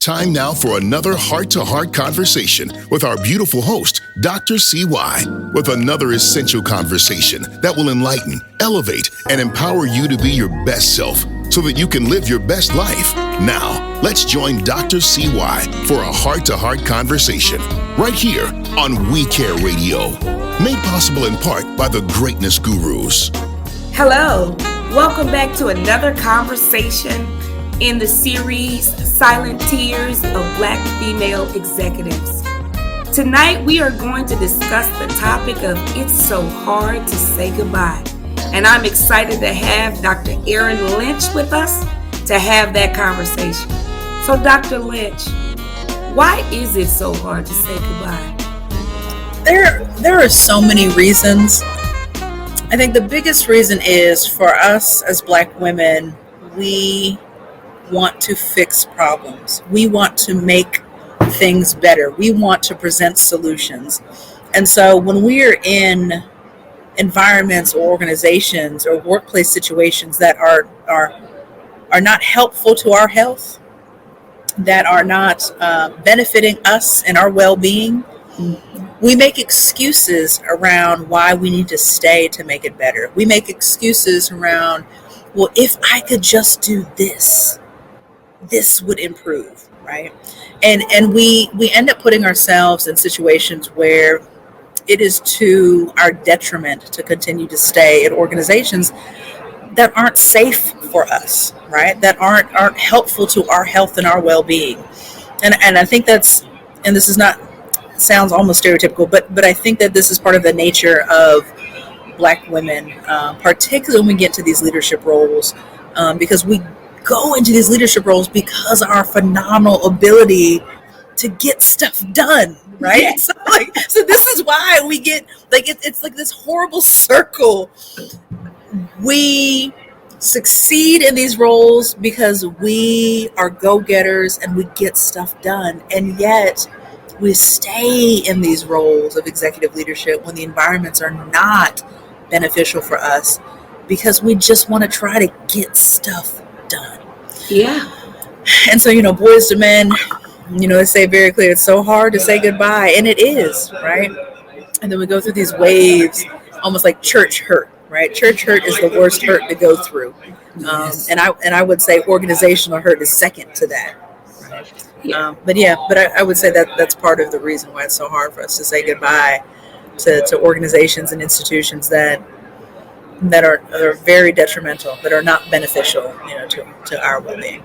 Time now for another heart-to-heart conversation with our beautiful host, Dr. CY, with another essential conversation that will enlighten, elevate, and empower you to be your best self so that you can live your best life. Now, let's join Dr. CY for a heart-to-heart conversation right here on We Care Radio, made possible in part by the Greatness Gurus. Hello, welcome back to another conversation in the series Silent Tears of Black Female Executives. Tonight we are going to discuss the topic of It's So Hard to Say Goodbye. And I'm excited to have Dr. Erin Lynch with us to have that conversation. So Dr. Lynch, why is it so hard to say goodbye? There are so many reasons. I think the biggest reason is for us as Black women, we want to fix problems. We want to make things better. We want to present solutions. And so when we're in environments or organizations or workplace situations that are not helpful to our health, that are not benefiting us and our well-being, we make excuses around why we need to stay to make it better. We make excuses around, well, if I could just do this would improve, right? And we end up putting ourselves in situations where it is to our detriment to continue to stay in organizations that aren't safe for us, right? That aren't helpful to our health and our well-being. And I think this is not, sounds almost stereotypical, but I think that this is part of the nature of Black women, particularly when we get to these leadership roles, because we go into these leadership roles because of our phenomenal ability to get stuff done, right? Yeah. So this is why we get it's like this horrible circle. We succeed in these roles because we are go-getters and we get stuff done, and yet we stay in these roles of executive leadership when the environments are not beneficial for us because we just want to try to get stuff done. Yeah. And so, boys to men, they say very clear, it's so hard to say goodbye. And it is, right? And then we go through these waves, almost like church hurt, right? Church hurt is the worst hurt to go through. And I would say organizational hurt is second to that. Right? But I would say that that's part of the reason why it's so hard for us to say goodbye to organizations and institutions that are very detrimental, that are not beneficial, to our well-being.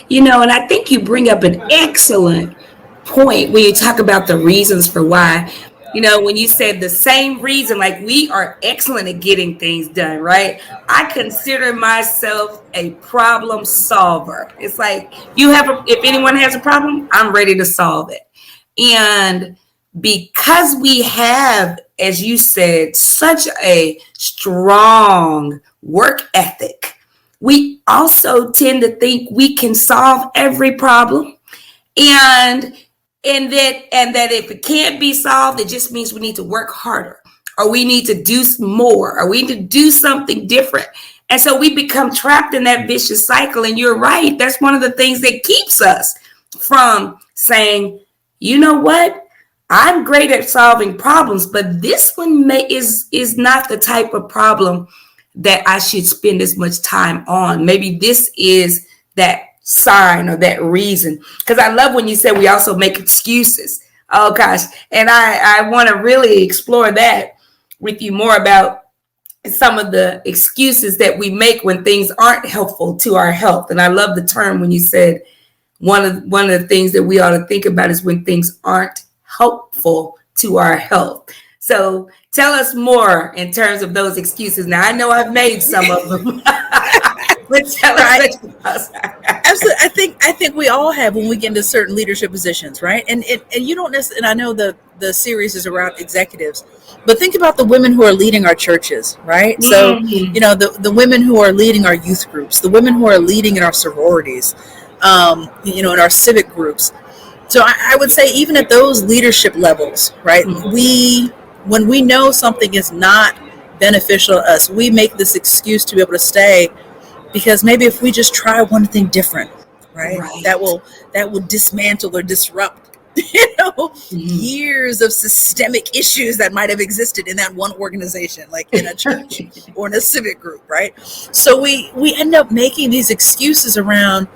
And I think you bring up an excellent point when you talk about the reasons for why. When you said the same reason, like we are excellent at getting things done, right? I consider myself a problem solver. It's like if anyone has a problem, I'm ready to solve it. And because we have, as you said, such a strong work ethic, we also tend to think we can solve every problem. And that if it can't be solved, it just means we need to work harder, or we need to do more, or we need to do something different. And so we become trapped in that vicious cycle. And you're right. That's one of the things that keeps us from saying, you know what? I'm great at solving problems, but this one is not the type of problem that I should spend as much time on. Maybe this is that sign or that reason. Because I love when you said we also make excuses. Oh gosh. And I want to really explore that with you more about some of the excuses that we make when things aren't helpful to our health. And I love the term when you said one of the things that we ought to think about is when things aren't helpful to our health. So tell us more in terms of those excuses. Now, I know I've made some of them. But tell us. Absolutely. I think we all have when we get into certain leadership positions, right? And you don't necessarily, and I know the series is around executives, but think about the women who are leading our churches, right? Mm-hmm. So, the women who are leading our youth groups, the women who are leading in our sororities, in our civic groups. So I would say even at those leadership levels, right, when we know something is not beneficial to us, we make this excuse to be able to stay because maybe if we just try one thing different, right? Right. That will dismantle or disrupt, years of systemic issues that might have existed in that one organization, like in a church or in a civic group, right? So we end up making these excuses around,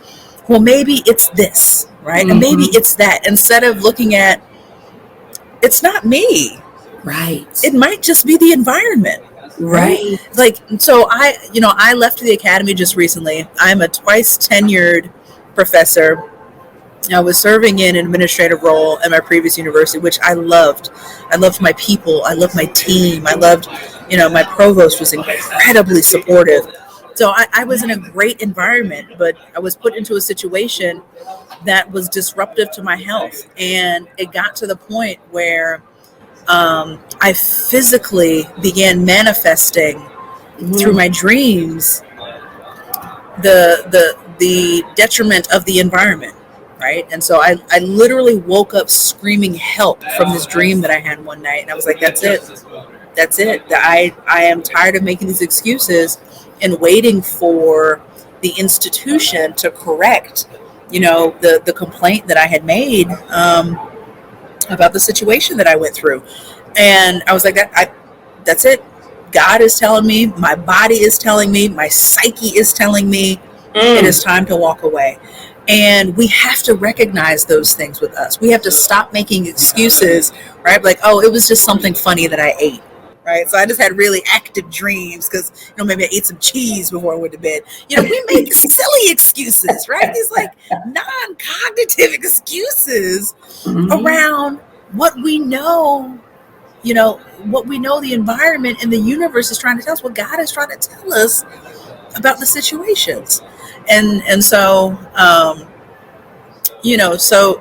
well, maybe it's this, right? And maybe it's that, instead of looking at, it's not me. Right. It might just be the environment. Right. Like, so I left the academy just recently. I'm a twice tenured professor. I was serving in an administrative role at my previous university, which I loved. I loved my people. I loved my team. I loved, my provost was incredibly supportive. So I was in a great environment, but I was put into a situation that was disruptive to my health. And it got to the point where I physically began manifesting through my dreams the detriment of the environment, right? And so I literally woke up screaming help from this dream that I had one night, and I was like, that's it. I am tired of making these excuses and waiting for the institution to correct, the complaint that I had made about the situation that I went through. And I was like, that's it. God is telling me, my body is telling me, my psyche is telling me, it is time to walk away. And we have to recognize those things with us. We have to stop making excuses, right? Like, oh, it was just something funny that I ate, right? So I just had really active dreams because, maybe I ate some cheese before I went to bed. We make silly excuses, right? These like non-cognitive excuses around what we know, what we know the environment and the universe is trying to tell us, what God is trying to tell us about the situations. And so,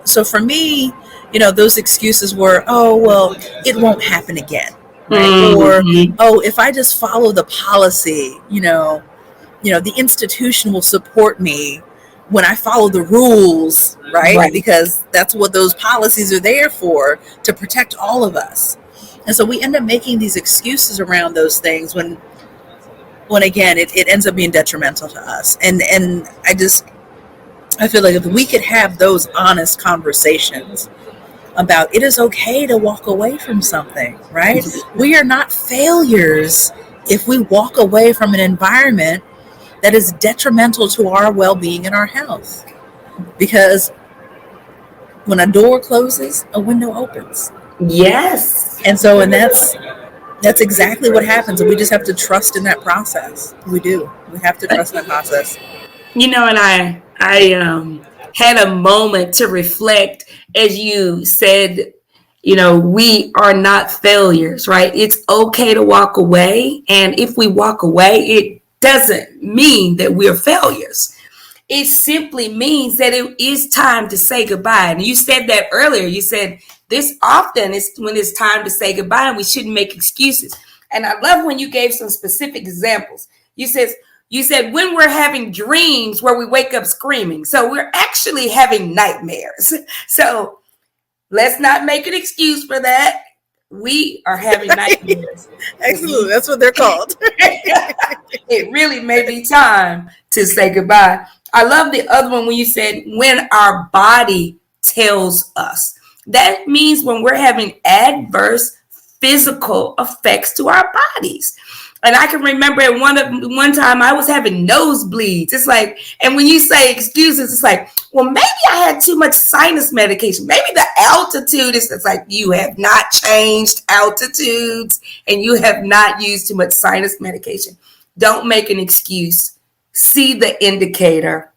so for me, those excuses were, oh, well, it won't happen again. Right? Or, oh, if I just follow the policy, the institution will support me when I follow the rules, right? Because that's what those policies are there for, to protect all of us. And so we end up making these excuses around those things when again, it ends up being detrimental to us. And I feel like if we could have those honest conversations about, it is okay to walk away from something, right? We are not failures if we walk away from an environment that is detrimental to our well-being and our health. Because when a door closes, a window opens. Yes. And so, and that's exactly what happens. And we just have to trust in that process. We do. We have to trust in that process. And I had a moment to reflect as you said, we are not failures, right? It's okay to walk away. And if we walk away, it doesn't mean that we're failures. It simply means that it is time to say goodbye. And you said that earlier. You said this often is when it's time to say goodbye and we shouldn't make excuses. And I love when you gave some specific examples. You said when we're having dreams where we wake up screaming. So we're actually having nightmares. So let's not make an excuse for that. We are having nightmares. Absolutely. That's what they're called. It really may be time to say goodbye. I love the other one when you said when our body tells us. That means when we're having adverse physical effects to our bodies. And I can remember at one time I was having nosebleeds. It's like, and when you say excuses, it's like, well, maybe I had too much sinus medication. Maybe the altitude is, it's like, you have not changed altitudes and you have not used too much sinus medication. Don't make an excuse. See the indicator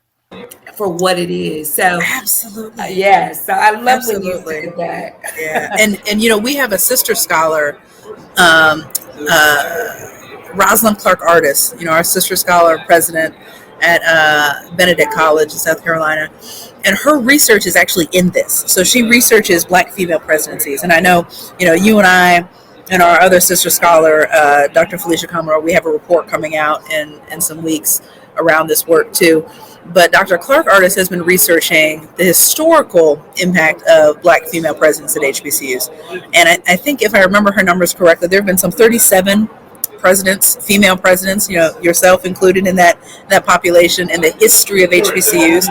for what it is. So absolutely. Yes. So I love absolutely. When you said that. Yeah. And we have a sister scholar, Rosalind Clark Artis, our sister scholar president at Benedict College in South Carolina. And her research is actually in this. So she researches Black female presidencies. And I know, you and I and our other sister scholar, Dr. Felicia Comero, we have a report coming out in some weeks around this work too. But Dr. Clark Artis has been researching the historical impact of Black female presidents at HBCUs. And I think if I remember her numbers correctly, there have been some 37 presidents, female presidents, yourself included in that population, and the history of HBCUs.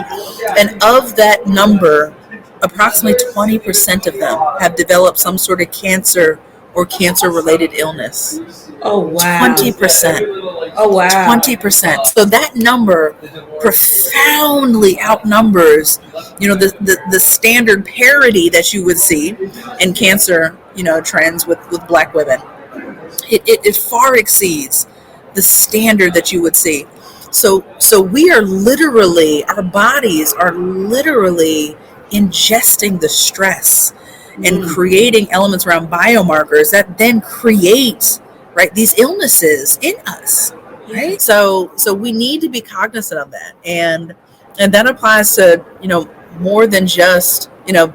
And of that number, approximately 20% of them have developed some sort of cancer or cancer-related illness. Oh, wow. 20%. Oh, wow. 20%. So that number profoundly outnumbers, the standard parity that you would see in cancer, trends with Black women. It far exceeds the standard that you would see. So we are literally, our bodies are literally ingesting the stress and creating elements around biomarkers that then create, right, these illnesses in us, right? So we need to be cognizant of that, and that applies to more than just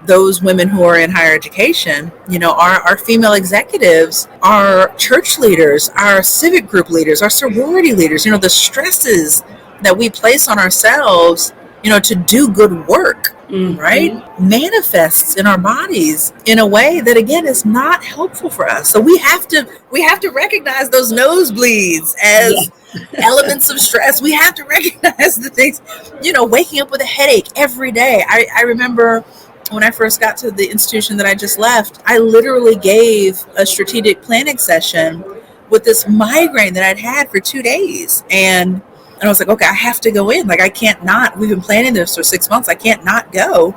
those women who are in higher education. Our female executives, our church leaders, our civic group leaders, our sorority leaders. The stresses that we place on ourselves, to do good work. Right, manifests in our bodies in a way that, again, is not helpful for us. So we have to recognize those nosebleeds as elements of stress. We have to recognize the things, waking up with a headache every day. I remember when I first got to the institution that I just left, I literally gave a strategic planning session with this migraine that I'd had for 2 days, and I was like, okay, I have to go in. Like, I can't not. We've been planning this for 6 months. I can't not go.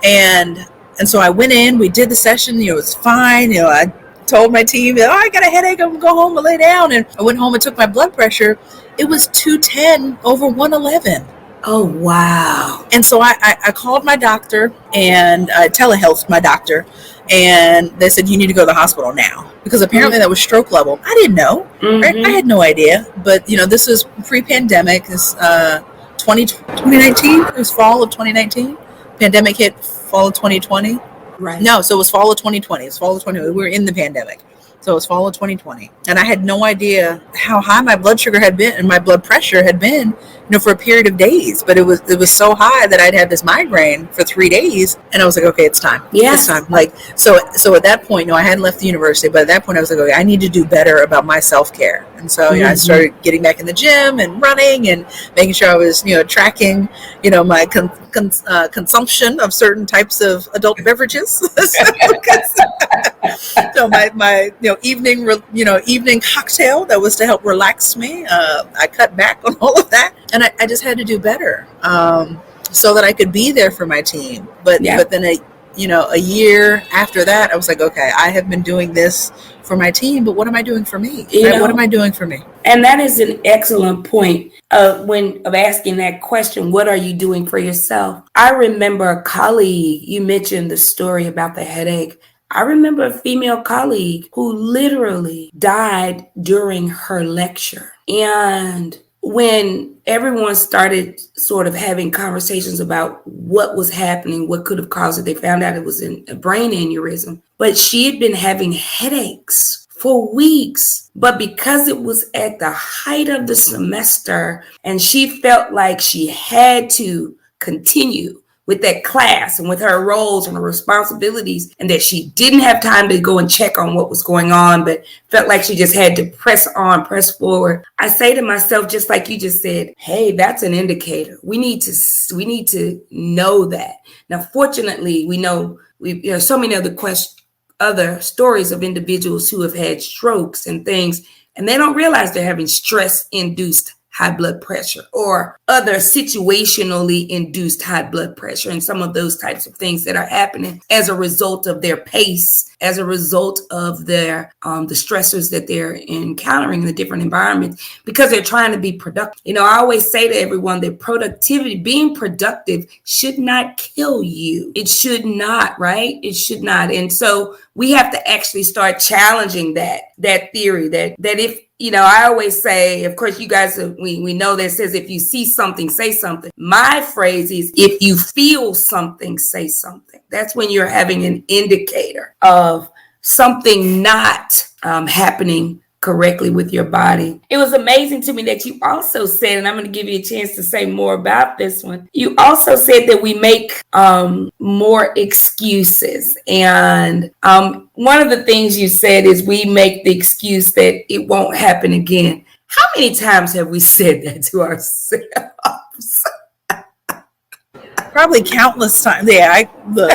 And so I went in. We did the session. It was fine. I told my team, I got a headache. I'm going to go home and lay down. And I went home and took my blood pressure. It was 210 over 111. Oh, wow. And so I called my doctor and telehealthed my doctor. And they said, you need to go to the hospital now, because apparently that was stroke level. I didn't know, right? I had no idea. But, this is pre-pandemic. This 2019, it was fall of 2019. Pandemic hit fall of 2020. Right. No, so it was fall of 2020. It was fall of 2020. We were in the pandemic. So it was fall of 2020. And I had no idea how high my blood sugar had been and my blood pressure had been, for a period of days. But it was so high that I'd had this migraine for 3 days. And I was like, okay, it's time. Yes. It's time. Like, so at that point, I hadn't left the university, but at that point I was like, okay, I need to do better about my self-care. And so, I started getting back in the gym and running and making sure I was, tracking, my consumption of certain types of adult beverages. So my evening cocktail that was to help relax me. I cut back on all of that, and I just had to do better so that I could be there for my team. But then a year after that, I was like, okay, I have been doing this for my team, but what am I doing for me? Right? What am I doing for me? And that is an excellent point of asking that question. What are you doing for yourself? I remember a colleague, you mentioned the story about the headache. I remember a female colleague who literally died during her lecture. And when everyone started sort of having conversations about what was happening, what could have caused it, they found out it was a brain aneurysm. But she had been having headaches for weeks. But because it was at the height of the semester and she felt like she had to continue with that class and with her roles and her responsibilities, and that she didn't have time to go and check on what was going on, but felt like she just had to press on, press forward. I say to myself, just like you just said, hey, that's an indicator. We need to know that. Now, fortunately, we know so many other stories of individuals who have had strokes and things, and they don't realize they're having stress-induced high blood pressure or other situationally induced high blood pressure, and some of those types of things that are happening as a result of their pace, as a result of their the stressors that they're encountering in the different environments, because they're trying to be productive. I always say to everyone that being productive should not kill you. It should not, right? It should not. And so we have to actually start challenging that theory that if, I always say, of course, you guys, we know that says, if you see something, say something. My phrase is, if you feel something, say something. That's when you're having an indicator of something not happening correctly with your body. It was amazing to me that you also said, and I'm going to give you a chance to say more about this one. You also said that we make more excuses. And one of the things you said is we make the excuse that it won't happen again. How many times have we said that to ourselves? Probably countless times. Yeah, look.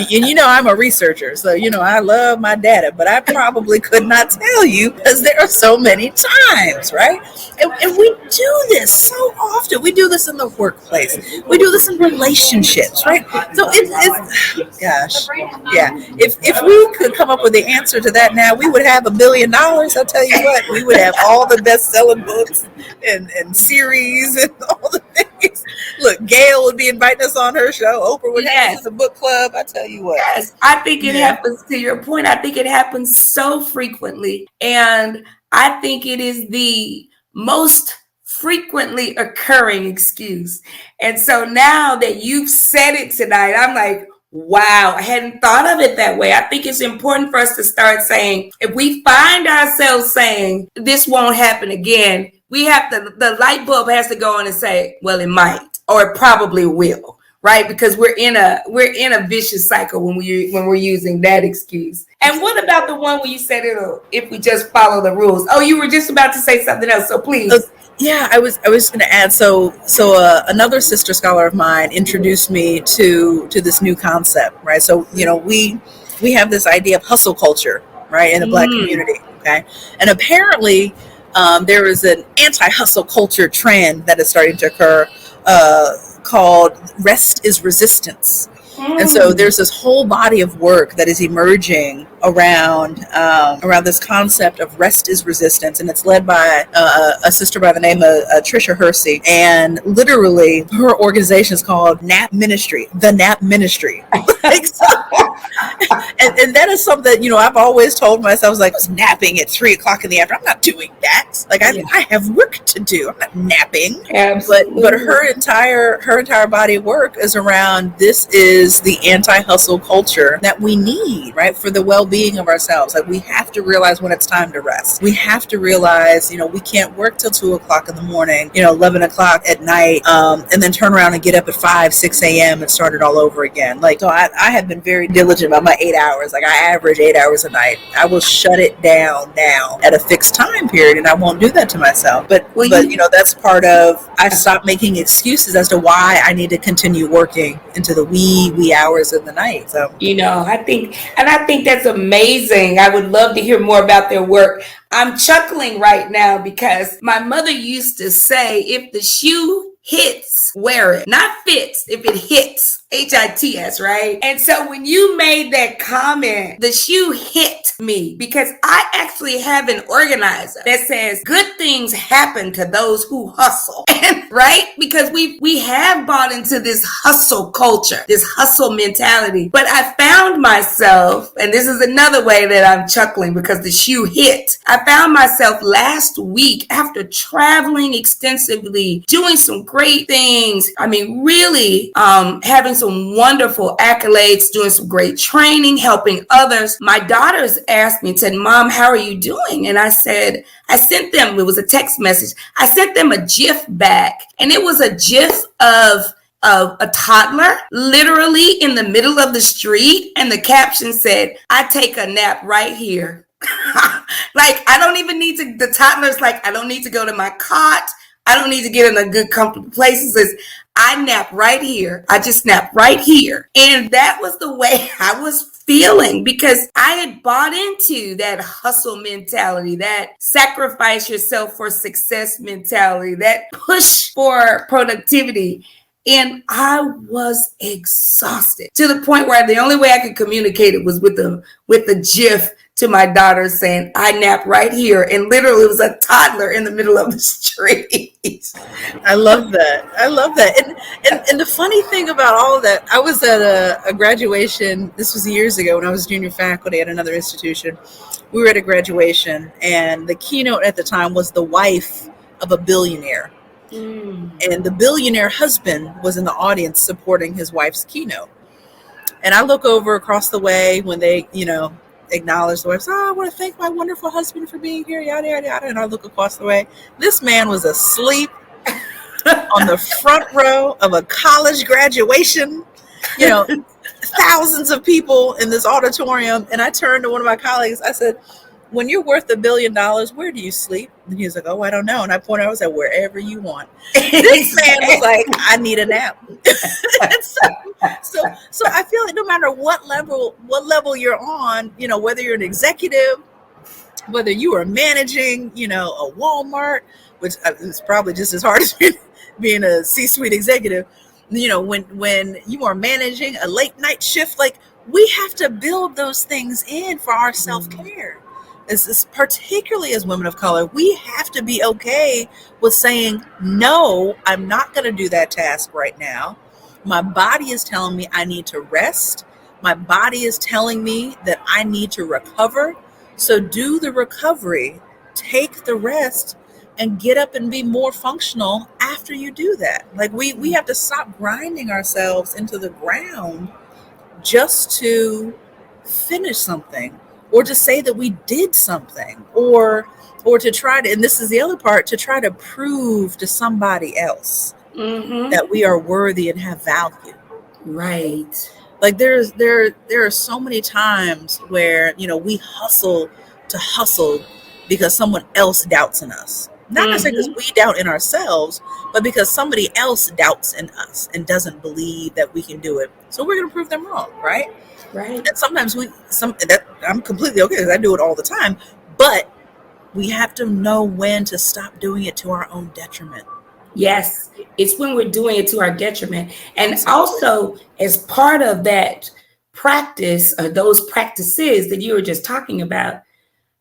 You know, I'm a researcher, so, you know, I love my data, but I probably could not tell you because there are so many times, right? And we do this so often. We do this in the workplace. We do this in relationships, right? So it's gosh, yeah. If we could come up with the answer to that now, we would have $1 billion. I'll tell you what, we would have all the best-selling books and series and all the things. Look, Gail would be inviting us on her show. Oprah would have us in the book club. I tell you what. Yes, I think it happens, to your point. I think it happens so frequently. And I think it is the most frequently occurring excuse. And so now that you've said it tonight, I'm like, wow, I hadn't thought of it that way. I think it's important for us to start saying, if we find ourselves saying this won't happen again, we have to, the light bulb has to go on and say, well, it might, or it probably will, right? Because we're in a vicious cycle when we're using that excuse. And what about the one where you said if we just follow the rules? Oh, you were just about to say something else, so please. Yeah, I was going to add. So another sister scholar of mine introduced me to this new concept, right? So, you know, we have this idea of hustle culture, right, in the Black community, okay? And apparently, there is an anti-hustle culture trend that is starting to occur called rest is resistance. And so there's this whole body of work that is emerging around this concept of rest is resistance, and it's led by a sister by the name of Trisha Hersey, and literally her organization is called Nap Ministry, the Nap Ministry. And that is something, you know, I've always told myself, I was like, I was napping at 3:00 in the afternoon. I'm not doing that. Like I have work to do. I'm not napping. Absolutely. But her entire body of work is around, this is the anti-hustle culture that we need, right, for the well-being of ourselves. Like, we have to realize when it's time to rest. We have to realize, you know, we can't work till 2:00 in the morning, you know, 11:00 at night, and then turn around and get up at 5-6 a.m. and start it all over again. Like, so I have been very diligent about my 8 hours. Like, I average 8 hours a night. I will shut it down now at a fixed time period, and I won't do that to myself. But you know, that's part of, I stopped making excuses as to why I need to continue working into the wee hours of the night. So, you know, I think that's amazing. I would love to hear more about their work. I'm chuckling right now because my mother used to say, if the shoe hits, wear it. Not fits, if it hits. HITS, right? And so when you made that comment, the shoe hit me because I actually have an organizer that says good things happen to those who hustle, right? Because we have bought into this hustle culture, this hustle mentality. But I found myself, and this is another way that I'm chuckling because the shoe hit. I found myself last week after traveling extensively, doing some great things. I mean, really having some wonderful accolades, doing some great training, helping others. My daughters asked me, said, Mom, how are you doing? And I said, I sent them, it was a text message. I sent them a GIF back, and it was a GIF of a toddler literally in the middle of the street. And the caption said, I take a nap right here. Like, I don't even need to, the toddler's like, I don't need to go to my cot. I don't need to get in a good, comfortable place. It says, I nap right here. I just nap right here. And that was the way I was feeling because I had bought into that hustle mentality, that sacrifice yourself for success mentality, that push for productivity. And I was exhausted to the point where the only way I could communicate it was with the GIF to my daughter saying, I nap right here. And literally it was a toddler in the middle of the street. I love that. I love that. And the funny thing about all of that, I was at a graduation. This was years ago when I was junior faculty at another institution. We were at a graduation, and the keynote at the time was the wife of a billionaire. And the billionaire husband was in the audience supporting his wife's keynote. And I look over across the way when they, you know, acknowledge the wife. Oh, I want to thank my wonderful husband for being here, yada, yada, yada. And I look across the way. This man was asleep on the front row of a college graduation, you know, thousands of people in this auditorium. And I turned to one of my colleagues. I said, when you're worth $1 billion, where do you sleep? And he was like, oh, I don't know. And I pointed out, I said, wherever you want. This man was like, I need a nap. so I feel like no matter what level you're on, you know, whether you're an executive, whether you are managing, you know, a Walmart, which is probably just as hard as being a C-suite executive, you know, when you are managing a late night shift, like, we have to build those things in for our self-care. It's particularly as women of color, we have to be okay with saying, no, I'm not going to do that task right now. My body is telling me I need to rest. My body is telling me that I need to recover. So do the recovery, take the rest, and get up and be more functional after you do that. Like, we have to stop grinding ourselves into the ground just to finish something, or to say that we did something, or to try to, and this is the other part, to try to prove to somebody else that we are worthy and have value. Right. Like, there are so many times where, you know, we hustle because someone else doubts in us. Not necessarily because we doubt in ourselves, but because somebody else doubts in us and doesn't believe that we can do it. So we're going to prove them wrong, right? Right. And sometimes I'm completely okay because I do it all the time, but we have to know when to stop doing it to our own detriment. Yes, it's when we're doing it to our detriment. And also, as part of that practice, or those practices that you were just talking about,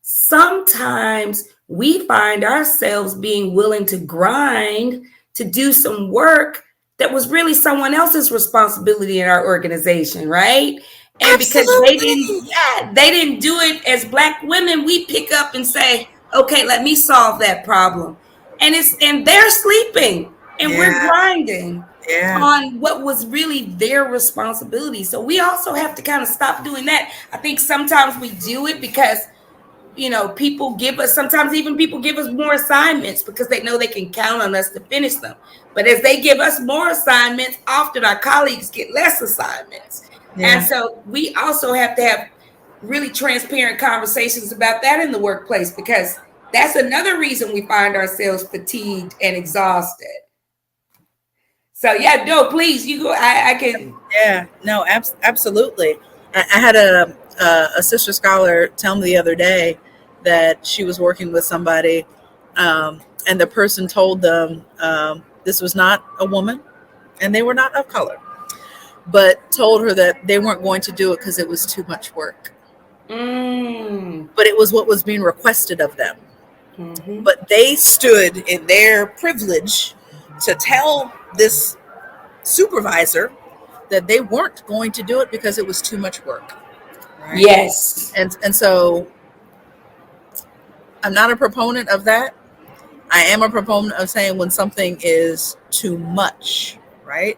sometimes we find ourselves being willing to grind to do some work that was really someone else's responsibility in our organization, right? And because they didn't do it as Black women, we pick up and say, okay, let me solve that problem. And they're sleeping and we're grinding on what was really their responsibility. So we also have to kind of stop doing that. I think sometimes we do it because, you know, sometimes even people give us more assignments because they know they can count on us to finish them. But as they give us more assignments, often our colleagues get less assignments. Yeah. And so we also have to have really transparent conversations about that in the workplace, because that's another reason we find ourselves fatigued and exhausted. So yeah, no, please, you go. I can. Yeah, no, absolutely. I had a sister scholar tell me the other day that she was working with somebody, and the person told them this was not a woman, and they were not of color, but told her that they weren't going to do it because it was too much work. But it was what was being requested of them. But they stood in their privilege to tell this supervisor that they weren't going to do it because it was too much work. Right? Yes. And so I'm not a proponent of that. I am a proponent of saying when something is too much, right?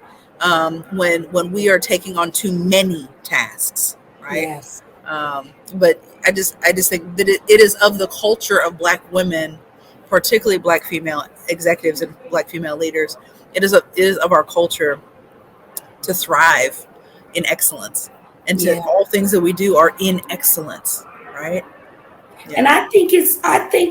When we are taking on too many tasks, right? Yes. But I just think that it is of the culture of Black women, particularly Black female executives and Black female leaders. It is of our culture to thrive in excellence, and to all things that we do are in excellence, right? Yeah. And I think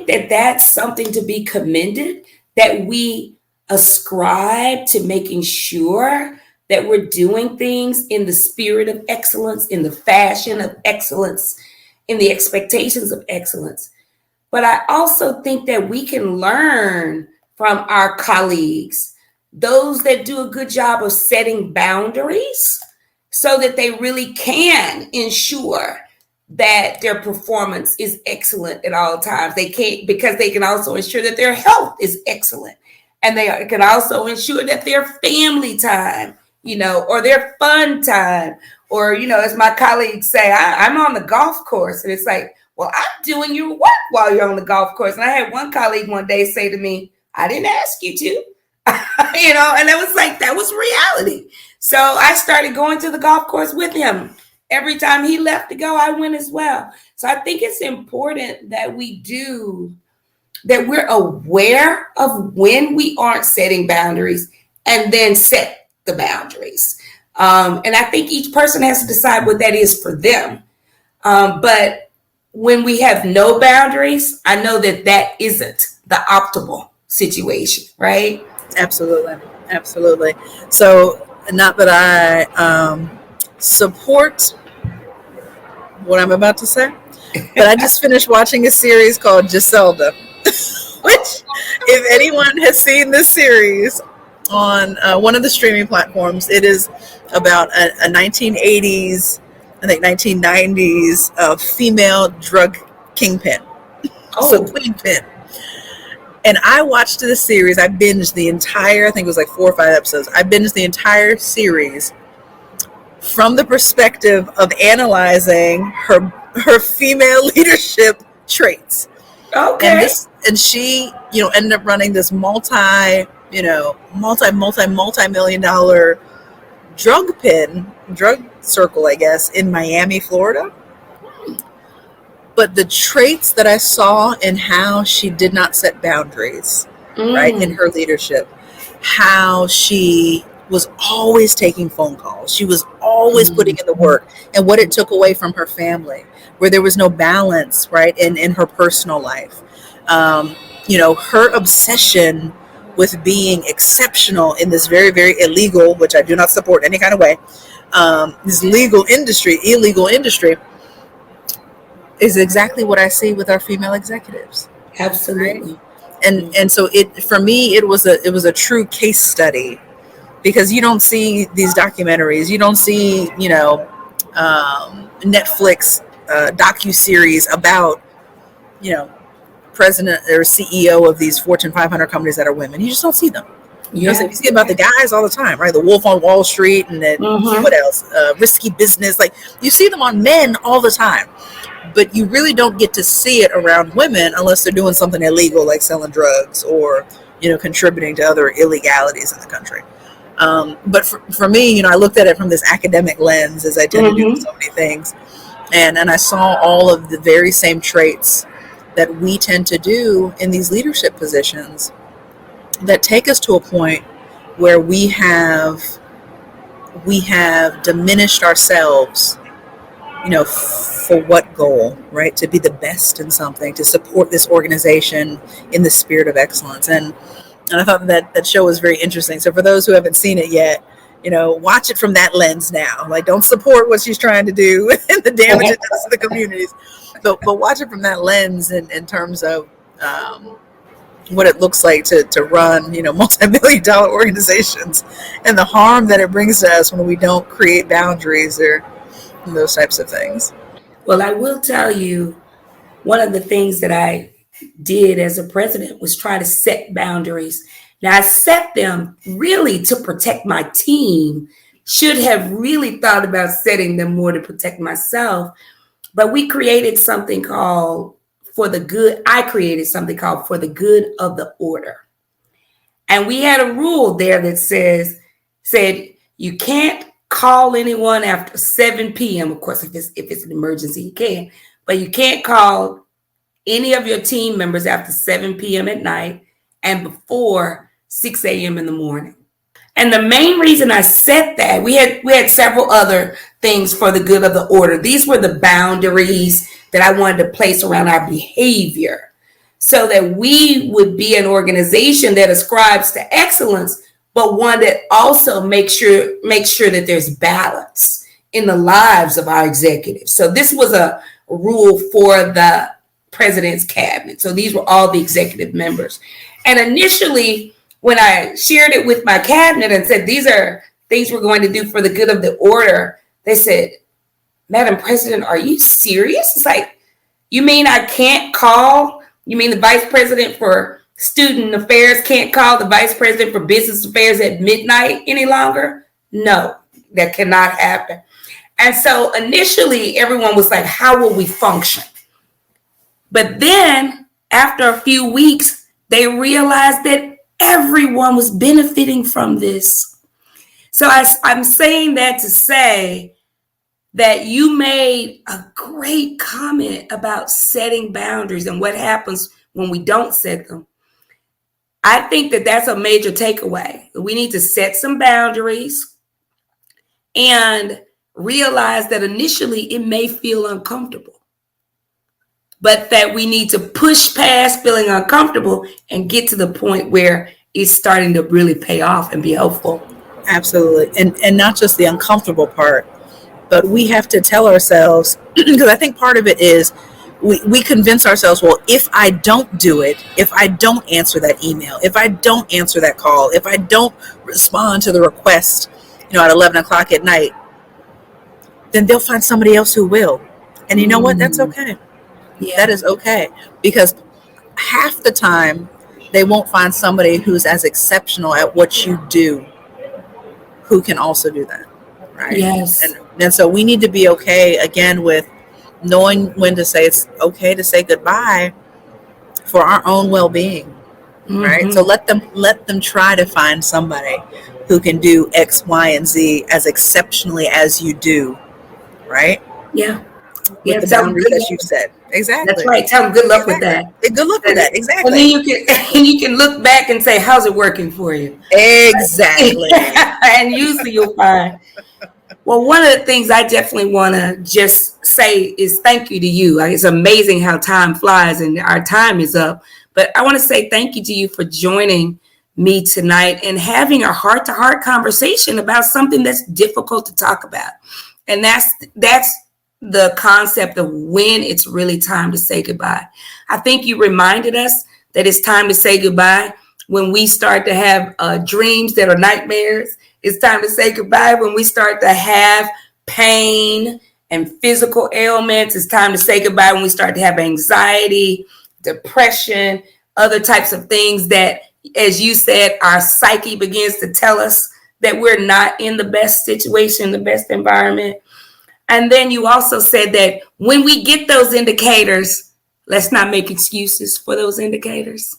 that that's something to be commended, that we ascribe to making sure that we're doing things in the spirit of excellence, in the fashion of excellence, in the expectations of excellence. But I also think that we can learn from our colleagues, those that do a good job of setting boundaries so that they really can ensure that their performance is excellent at all times. They can't, because they can also ensure that their health is excellent. And they can also ensure that their family time, or their fun time, or, as my colleagues say, I'm on the golf course. And it's like, well, I'm doing your work while you're on the golf course. And I had one colleague one day say to me, I didn't ask you to, and it was like, that was reality. So I started going to the golf course with him Every time he left to go, I went as well. So I think it's important that we're aware of when we aren't setting boundaries and then set the boundaries. And I think each person has to decide what that is for them. But when we have no boundaries, I know that isn't the optimal situation, right? Absolutely. Absolutely. So, not that I support what I'm about to say, but I just finished watching a series called Giselda, which, if anyone has seen this series on one of the streaming platforms, it is about a 1980s, I think 1990s female drug kingpin. So queenpin. And I watched the series. I binged the entire, I think it was like 4 or 5 episodes. I binged the entire series from the perspective of analyzing her female leadership traits. Okay. And she, ended up running this multi-million dollar drug circle, I guess, in Miami, Florida. But the traits that I saw in how she did not set boundaries, right, in her leadership, how she was always taking phone calls. She was always putting in the work, and what it took away from her family, where there was no balance, right, in her personal life. Her obsession with being exceptional in this very, very illegal, which I do not support any kind of way, this illegal industry, is exactly what I see with our female executives. Absolutely. Right? And so for me it was a true case study, because you don't see these documentaries, you don't see Netflix docu-series about president or CEO of these Fortune 500 companies that are women. You just don't see them. You see about the guys all the time, right? The Wolf on Wall Street, and then what else? Risky Business. Like, you see them on men all the time, but you really don't get to see it around women unless they're doing something illegal, like selling drugs or contributing to other illegalities in the country. But for me, I looked at it from this academic lens, as I tend to do with so many things, and I saw all of the very same traits that we tend to do in these leadership positions that take us to a point where we have diminished ourselves, for what goal, right? To be the best in something, to support this organization in the spirit of excellence. And I thought that show was very interesting. So for those who haven't seen it yet, watch it from that lens now. Like, don't support what she's trying to do and the damage it does to the communities. But watch it from that lens in terms of what it looks like to run, multi-million dollar organizations, and the harm that it brings to us when we don't create boundaries or those types of things. Well, I will tell you, one of the things that I did as a president was try to set boundaries. Now, I set them really to protect my team. Should have really thought about setting them more to protect myself. But we created something called I created something called For the Good of the Order. And we had a rule there that said you can't call anyone after 7 p.m. Of course, if it's an emergency, you can. But you can't call any of your team members after 7 p.m. at night and before 6 a.m. in the morning. And the main reason I said that, we had several other things for the good of the order. These were the boundaries that I wanted to place around our behavior, so that we would be an organization that ascribes to excellence, but one that also makes sure that there's balance in the lives of our executives. So this was a rule for the president's cabinet. So these were all the executive members. And initially, when I shared it with my cabinet and said, these are things we're going to do for the good of the order, they said, Madam President, are you serious? It's like, you mean I can't call? You mean the vice president for student affairs can't call the vice president for business affairs at midnight any longer? No, that cannot happen. And so initially, everyone was like, how will we function? But then after a few weeks, they realized that everyone was benefiting from this. So I'm saying that to say that you made a great comment about setting boundaries and what happens when we don't set them. I think that that's a major takeaway. We need to set some boundaries and realize that initially it may feel uncomfortable, but that we need to push past feeling uncomfortable and get to the point where it's starting to really pay off and be helpful. Absolutely. And not just the uncomfortable part, but we have to tell ourselves, because I think part of it is we convince ourselves, well, if I don't do it, if I don't answer that email, if I don't answer that call, if I don't respond to the request, at 11 o'clock at night, then they'll find somebody else who will. And you know what? That's okay. Yeah. That is okay. Because half the time they won't find somebody who's as exceptional at what you do who can also do that. Right. Yes. And so we need to be okay again with knowing when to say it's okay to say goodbye for our own well-being. Mm-hmm. Right. So let them try to find somebody who can do X, Y, and Z as exceptionally as you do. Right. Yeah. With the boundaries that you've set. Exactly. That's right. Tell them good luck with that. Good luck with that. Exactly. And then you can look back and say, how's it working for you? Exactly. And usually you'll find. Well, one of the things I definitely want to just say is thank you to you. It's amazing how time flies and our time is up. But I want to say thank you to you for joining me tonight and having a heart-to-heart conversation about something that's difficult to talk about. And that's the concept of when it's really time to say goodbye. I think you reminded us that it's time to say goodbye when we start to have dreams that are nightmares. It's time to say goodbye when we start to have pain and physical ailments. It's time to say goodbye when we start to have anxiety, depression, other types of things that, as you said, our psyche begins to tell us that we're not in the best situation, the best environment. And then you also said that when we get those indicators, let's not make excuses for those indicators.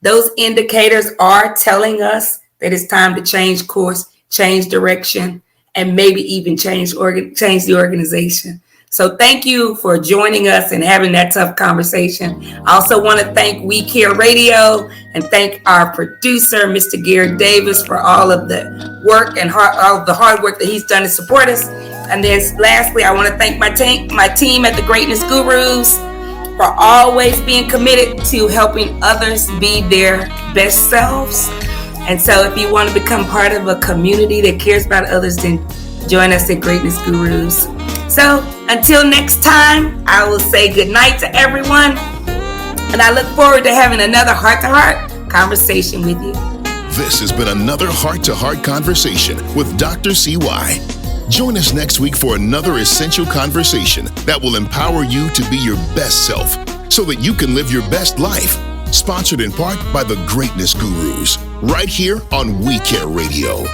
Those indicators are telling us that it's time to change course, change direction, and maybe even change the organization. So thank you for joining us and having that tough conversation. I also want to thank We Care Radio and thank our producer, Mr. Garrett Davis, for all of the work and all of the hard work that he's done to support us. And then lastly, I want to thank my team at the Greatness Gurus for always being committed to helping others be their best selves. And so if you want to become part of a community that cares about others, then join us at Greatness Gurus. So until next time, I will say good night to everyone. And I look forward to having another heart-to-heart conversation with you. This has been another heart-to-heart conversation with Dr. CY. Join us next week for another essential conversation that will empower you to be your best self so that you can live your best life. Sponsored in part by the Greatness Gurus, right here on We Care Radio.